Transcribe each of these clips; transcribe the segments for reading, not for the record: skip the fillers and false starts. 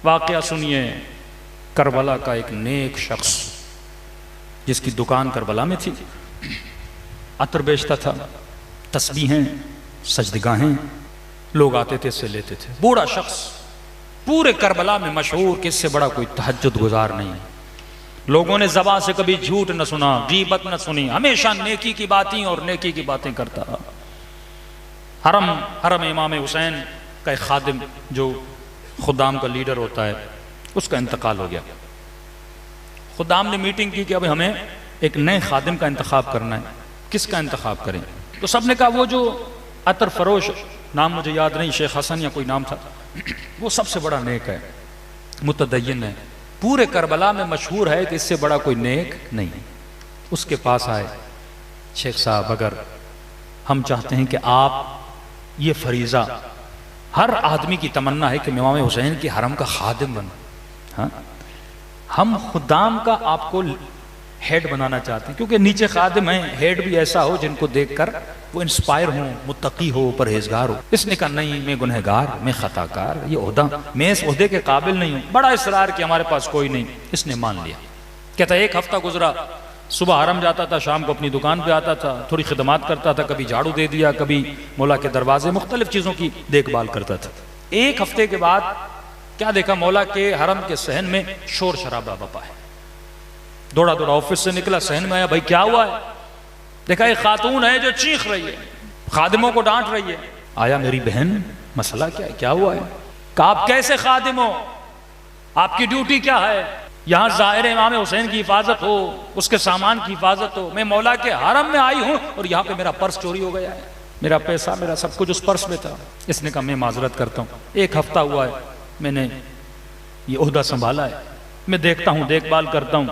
واقعہ سنیے کربلا کا ایک نیک شخص جس کی دکان کربلا میں تھی، عطر بیچتا تھا، تسبیحیں، سجدگاہیں، لوگ آتے تھے اس سے لیتے تھے، بوڑھا شخص، پورے کربلا میں مشہور کہ اس سے بڑا کوئی تہجد گزار نہیں، لوگوں نے زبان سے کبھی جھوٹ نہ سنا، غیبت نہ سنی، ہمیشہ نیکی کی باتیں اور نیکی کی باتیں کرتا۔ حرم امام حسین کا ایک خادم جو خدام کا لیڈر ہوتا ہے، اس کا انتقال ہو گیا۔ خدام نے میٹنگ کی کہ اب ہمیں ایک نئے خادم کا انتخاب کرنا ہے، کس کا انتخاب کریں؟ تو سب نے کہا وہ جو عطر فروش، نام مجھے یاد نہیں، شیخ حسن یا کوئی نام تھا، وہ سب سے بڑا نیک ہے، متدین ہے، پورے کربلا میں مشہور ہے کہ اس سے بڑا کوئی نیک نہیں۔ اس کے پاس آئے، شیخ صاحب اگر ہم چاہتے ہیں کہ آپ، یہ فریضہ ہر آدمی کی تمنا ہے کہ امام حسین کے حرم کا خادم بن، ہم خدام کا آپ کو ہیڈ بنانا چاہتے ہیں، کیونکہ نیچے خادم ہیں، ہیڈ بھی ایسا ہو جن کو دیکھ کر وہ انسپائر ہوں، متقی ہو، پرہیزگار ہو۔ اس نے کہا نہیں، میں گنہگار، میں خطا کار، یہ عہدہ، میں اس عہدے کے قابل نہیں ہوں۔ بڑا اصرار کہ ہمارے پاس کوئی نہیں، اس نے مان لیا۔ کہتا ایک ہفتہ گزرا، صبح حرم جاتا تھا، شام کو اپنی دکان پہ آتا تھا، تھوڑی خدمات کرتا تھا، کبھی جھاڑو دے دیا، کبھی مولا کے دروازے، مختلف چیزوں کی دیکھ بھال کرتا تھا۔ ایک ہفتے کے بعد کیا دیکھا، مولا کے حرم کے صحن میں شور شرابہ بپا ہے۔ دوڑا دوڑا آفس سے نکلا، صحن میں آیا، بھائی کیا ہوا ہے؟ دیکھا ایک خاتون ہے جو چیخ رہی ہے، خادموں کو ڈانٹ رہی ہے۔ آیا، میری بہن مسئلہ کیا ہے، کیا ہوا ہے؟ کہ آپ کیسے خادم ہو، آپ کی ڈیوٹی کیا ہے؟ یہاں ظاہر امام حسین کی حفاظت ہو، اس کے سامان کی حفاظت ہو، میں مولا کے حرم میں آئی ہوں اور یہاں پہ میرا پرس چوری ہو گیا ہے، میرا پیسہ، میرا سب کچھ اس پرس میں تھا۔ اس نے کہا میں معذرت کرتا ہوں، ایک ہفتہ ہوا ہے میں نے یہ عہدہ سنبھالا ہے، میں دیکھتا ہوں، دیکھ بھال کرتا ہوں،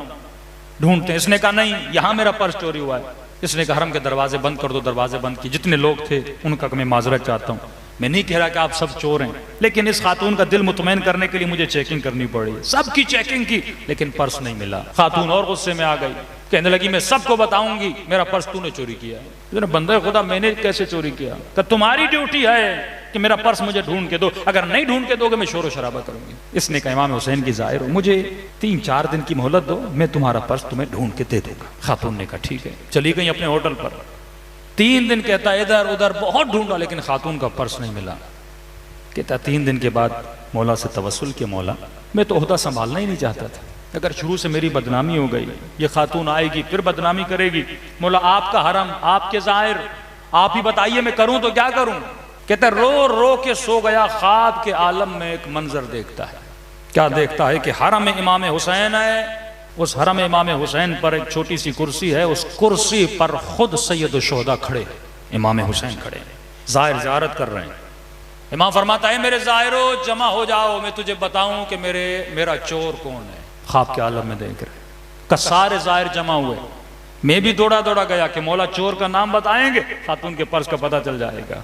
ڈھونڈتے ہیں۔ اس نے کہا نہیں، یہاں میرا پرس چوری ہوا ہے۔ اس نے کہا حرم کے دروازے بند کر دو، دروازے بند کی، جتنے لوگ تھے ان کا میں معذرت چاہتا ہوں، میں نہیں کہہ رہا کہ آپ سب چور ہیں، لیکن اس خاتون کا دل مطمئن کرنے کے لیے مجھے چیکنگ کرنی پڑی، سب کی چیکنگ کی، لیکن پرس نہیں ملا۔ خاتون اور غصے میں آ گئی، کہنے لگی میں سب کو بتاؤں گی میرا پرس تو نے چوری کیا ہے۔ بندہ خدا میں نے کیسے چوری کیا؟ کہ تمہاری ڈیوٹی ہے کہ میرا پرس مجھے ڈھونڈ کے دو، اگر نہیں ڈھونڈ کے دو گے میں شور و شرابہ کروں گی۔ اس نے کہا امام حسین کی ظاہر ہو، مجھے 3-4 دن کی مہلت دو، میں تمہارا پرس تمہیں ڈھونڈ کے دے دوں گا۔ خاتون نے کہا ٹھیک ہے، چلی گئی اپنے ہوٹل پر۔ 3 دن کہتا ہے ادھر ادھر بہت ڈھونڈا، لیکن خاتون کا پرس نہیں ملا۔ کہتا 3 دن کے بعد مولا سے توسل کیا، مولا میں تو عہدہ سنبھالنا ہی نہیں چاہتا تھا، اگر شروع سے میری بدنامی ہو گئی، یہ خاتون آئے گی پھر بدنامی کرے گی، مولا آپ کا حرم، آپ کے ظاہر، آپ ہی بتائیے میں کروں تو کیا کروں؟ کہتا رو رو کے سو گیا، خواب کے عالم میں ایک منظر دیکھتا ہے۔ کیا دیکھتا ہے کہ حرم امام حسین ہے، اس حرم امام حسین پر ایک چھوٹی سی کرسی ہے، اس کرسی پر خود سید الشہداء کھڑے، امام حسین کھڑے، ظاہر زیارت کر رہے ہیں۔ امام فرماتا ہے میرے ظاہرو جمع ہو جاؤ، میں تجھے بتاؤں کہ میرا چور کون ہے۔ خواب کے عالم میں دیکھ رہے کہ سارے ظاہر جمع ہوئے، میں بھی دوڑا دوڑا گیا کہ مولا چور کا نام بتائیں گے، خاتون کے پرس کا پتہ چل جائے گا۔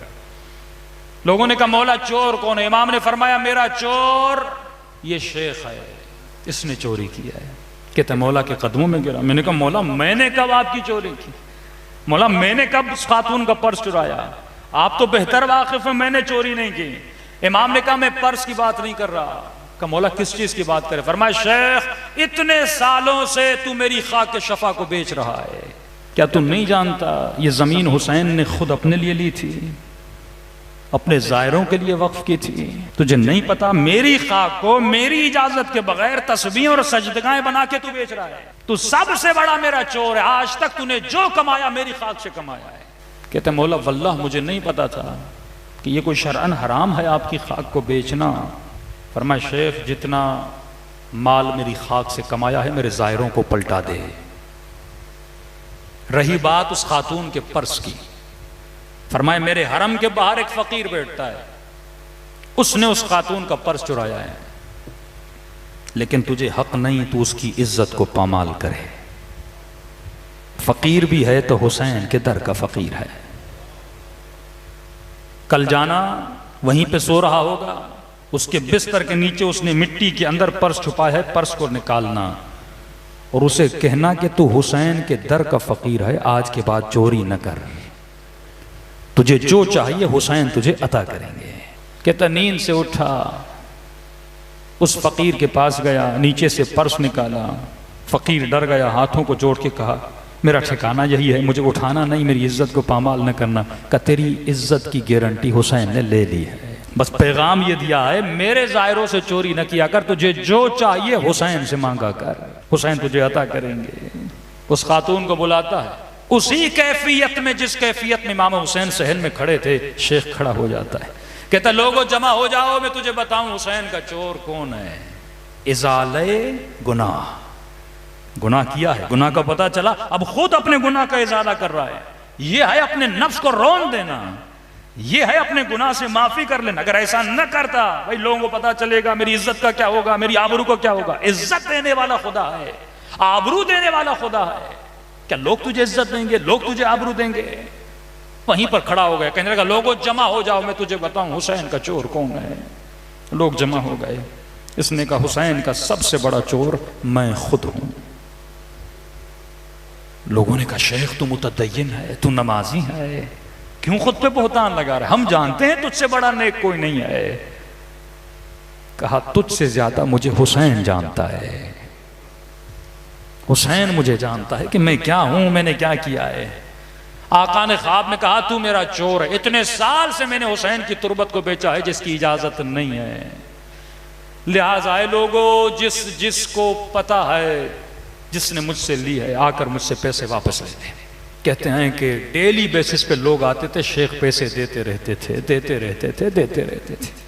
لوگوں نے کہا مولا چور کون ہے؟ امام نے فرمایا میرا چور یہ شیخ ہے، اس نے چوری کیا ہے۔ کہتا مولا کے قدموں میں گرا۔ میں نے کہا مولا میں نے کب آپ کی چوری کی؟ مولا میں نے کب اس خاتون کا پرس چرایا؟ آپ تو بہتر واقف ہیں، میں نے چوری نہیں کی۔ امام نے کہا میں پرس کی بات نہیں کر رہا۔ کہ مولا کس چیز کی بات کرے؟ فرمایا شیخ اتنے سالوں سے تو میری خاک کے شفا کو بیچ رہا ہے، کیا تم نہیں جانتا یہ زمین حسین نے خود اپنے لیے لی تھی، اپنے زائروں کے لیے وقف کی تھی؟ تجھے نہیں پتا میری خاک کو میری اجازت کے بغیر تسبیح اور سجدگاہیں بنا کے تو بیچ رہا ہے؟ تو سب سے بڑا میرا چور ہے، آج تک تو نے جو کمایا میری خاک سے کمایا ہے۔ کہتے ہیں مولا واللہ مجھے نہیں پتا تھا کہ یہ کوئی شرعن حرام ہے آپ کی خاک کو بیچنا۔ فرمایا شیخ جتنا مال میری خاک سے کمایا ہے میرے زائروں کو پلٹا دے۔ رہی بات اس خاتون کے پرس کی، فرمایا میرے حرم کے باہر ایک فقیر بیٹھتا ہے، اس نے اس خاتون کا پرس چرایا ہے، لیکن تجھے حق نہیں تو اس کی عزت کو پامال کرے۔ فقیر بھی ہے تو حسین کے در کا فقیر ہے۔ کل جانا وہیں پہ سو رہا ہوگا، اس کے بستر کے نیچے اس نے مٹی کے اندر پرس چھپا ہے، پرس کو نکالنا اور اسے کہنا کہ تو حسین کے در کا فقیر ہے، آج کے بعد چوری نہ کر، تجھے جو چاہیے حسین تجھے عطا کریں گے۔ کہتا نیند سے اٹھا، اس فقیر کے پاس گیا، نیچے سے پرس نکالا، فقیر ڈر گیا، ہاتھوں کو جوڑ کے کہا میرا ٹھکانہ یہی ہے، مجھے اٹھانا نہیں، میری عزت کو پامال نہ کرنا۔ کہ تیری عزت کی گارنٹی حسین نے لے لی ہے، بس پیغام یہ دیا ہے میرے ظاہروں سے چوری نہ کیا کر، تجھے جو چاہیے حسین سے مانگا کر، حسین تجھے عطا کریں گے۔ اس خاتون کو بلاتا ہے، اسی کیفیت میں جس کیفیت میں امام حسین صحن میں کھڑے تھے، شیخ کھڑا ہو جاتا ہے، کہتا لوگوں جمع ہو جاؤ، میں تجھے بتاؤں حسین کا چور کون ہے۔ ازالے گناہ، گناہ کیا ہے، گناہ کا پتہ چلا، اب خود اپنے گناہ کا ازالہ کر رہا ہے۔ یہ ہے اپنے نفس کو رون دینا، یہ ہے اپنے گناہ سے معافی کر لینا۔ اگر ایسا نہ کرتا بھائی لوگوں کو پتہ چلے گا میری عزت کا کیا ہوگا، میری آبرو کو کیا ہوگا۔ عزت دینے والا خدا ہے، آبرو دینے والا خدا ہے۔ کیا لوگ تجھے عزت دیں گے، لوگ تجھے آبرو دیں گے؟ وہیں پر کھڑا ہو گیا، کہنے لگا لوگوں جمع ہو جاؤ، میں تجھے بتاؤں حسین کا چور کون ہے۔ لوگ جمع ہو گئے، اس نے کہا حسین کا سب سے بڑا چور میں خود ہوں۔ لوگوں نے کہا شیخ تو متدین ہے، تو نمازی ہے، کیوں خود پہ بہتان لگا رہا ہے؟ ہم جانتے ہیں تجھ سے بڑا نیک کوئی نہیں ہے۔ کہا تجھ سے زیادہ مجھے حسین جانتا ہے، حسین مجھے جانتا ہے کہ میں کیا ہوں، میں نے کیا کیا ہے۔ آقا نے خواب میں کہا تو میرا چور ہے، اتنے سال سے میں نے حسین کی تربت کو بیچا ہے جس کی اجازت نہیں ہے۔ لہٰذا اے لوگوں، جس کو پتا ہے، جس نے مجھ سے لی ہے، آ کر مجھ سے پیسے واپس لے لے۔ کہتے ہیں کہ ڈیلی بیسس پہ لوگ آتے تھے، شیخ پیسے دیتے رہتے تھے، دیتے رہتے تھے، دیتے رہتے تھے۔